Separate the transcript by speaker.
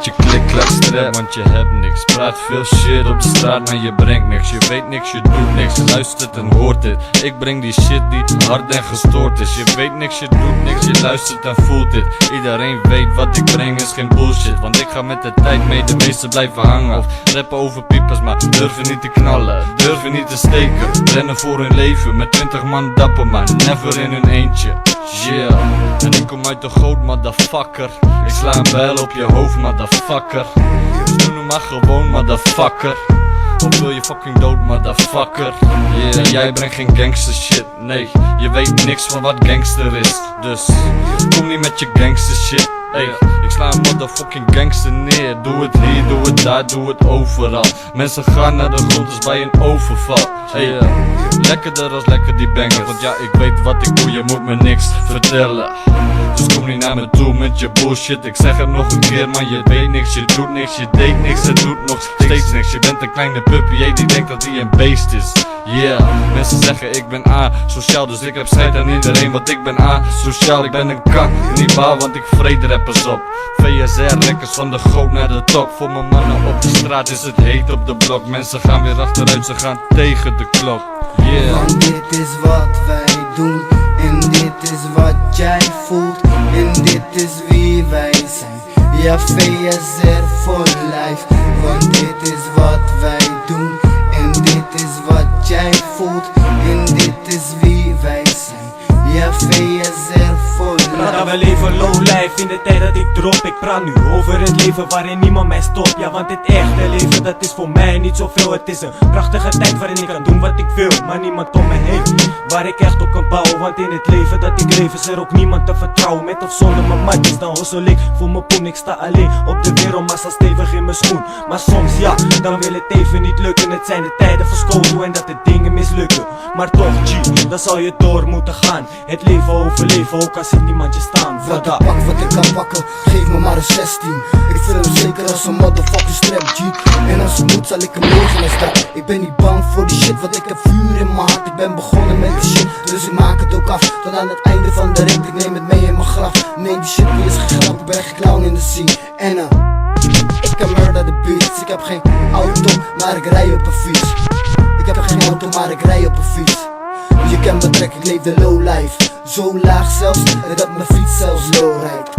Speaker 1: met je klik-klak strap, want je hebt niks. Praat veel shit op de straat, maar je brengt niks. Je weet niks, je doet niks, je luistert en hoort dit. Ik breng die shit die hard en gestoord is. Je weet niks, je doet niks, je luistert en voelt dit. Iedereen weet wat ik breng is geen bullshit, want ik ga met de tijd mee, de meesten blijven hangen. Of rappen over piepers, maar durven niet te knallen, durven niet te steken. Rennen voor hun leven, met 20 man dapper, maar never in hun eentje. Yeah, en ik kom uit de goot, motherfucker. Ik sla een bijl op je hoofd, motherfucker. Dus doe nu maar gewoon, motherfucker. Of wil je fucking dood, motherfucker? Yeah, en jij brengt geen gangster shit, nee. Je weet niks van wat gangster is, dus kom niet met je gangster shit. Hey, ik sla een motherfucking gangster neer. Doe het hier, doe het daar, doe het overal. Mensen gaan naar de grond als bij een overval. Hey, lekkerder als lekker die bangers, want ja, ik weet wat ik doe, je moet me niks vertellen. Dus kom niet naar me toe met je bullshit. Ik zeg het nog een keer, maar je weet niks, je doet niks, je deed niks, het doet nog steeds niks. Je bent een kleine puppy, die denkt dat hij een beest is. Yeah, mensen zeggen ik ben asociaal, dus ik heb scheid aan iedereen, want ik ben asociaal. Ik ben een kannibaal, want ik vreet rappers op. VSR, rekkers van de goot naar de top. Voor mijn mannen op de straat is het heet op de blok. Mensen gaan weer achteruit, ze gaan tegen de klok. Yeah.
Speaker 2: Want dit is wat wij doen, en dit is wat jij voelt, en dit is wie wij zijn. Ja, VSR for life. Want dit is wat wij doen, en dit is wat jij voelt, en dit is wie wij zijn. Ja, VSR for life.
Speaker 3: Praat we leven low life in de tijd dat ik drop. Ik praat nu over het leven waarin niemand mij stopt. Ja, want dit echte leven dat is voor mij niet zoveel. Het is een prachtige tijd waarin ik kan doen wat ik wil, maar niemand om me heen waar ik echt op kan bouwen. Want in het leven dat ik leef is er ook niemand te vertrouwen. Met of zonder mijn matjes dan hossel ik voor mijn poen. Ik sta alleen op de wereld, maar sta stevig in mijn schoen. Maar soms ja, dan wil het even niet lukken. Het zijn de tijden van school en dat de dingen mislukken. Maar toch G, dan zal je door moeten gaan. Het leven overleven, ook al ziet niemand je staan.
Speaker 2: Wat ik pak wat ik kan pakken, geef me maar een 16. Ik voel hem zeker als een motherfucking strap G. En als het moet zal ik hem regelen staan. Ik ben niet bang voor die shit, want ik heb vuur in mijn hart. Ik ben begonnen met die shit, dus ik maak het ook af. Tot aan het einde van de rit, ik neem het mee in mijn graf. Nee, die shit die is gegrapt, ik ben geen clown in de scene. En ik kan murder de beats. Ik heb geen auto, maar ik rij op een fiets. Ik heb geen auto, maar ik rij op een fiets. Je kent me trek, ik leef de low life. Zo laag zelfs, dat mijn fiets zelfs low rijdt.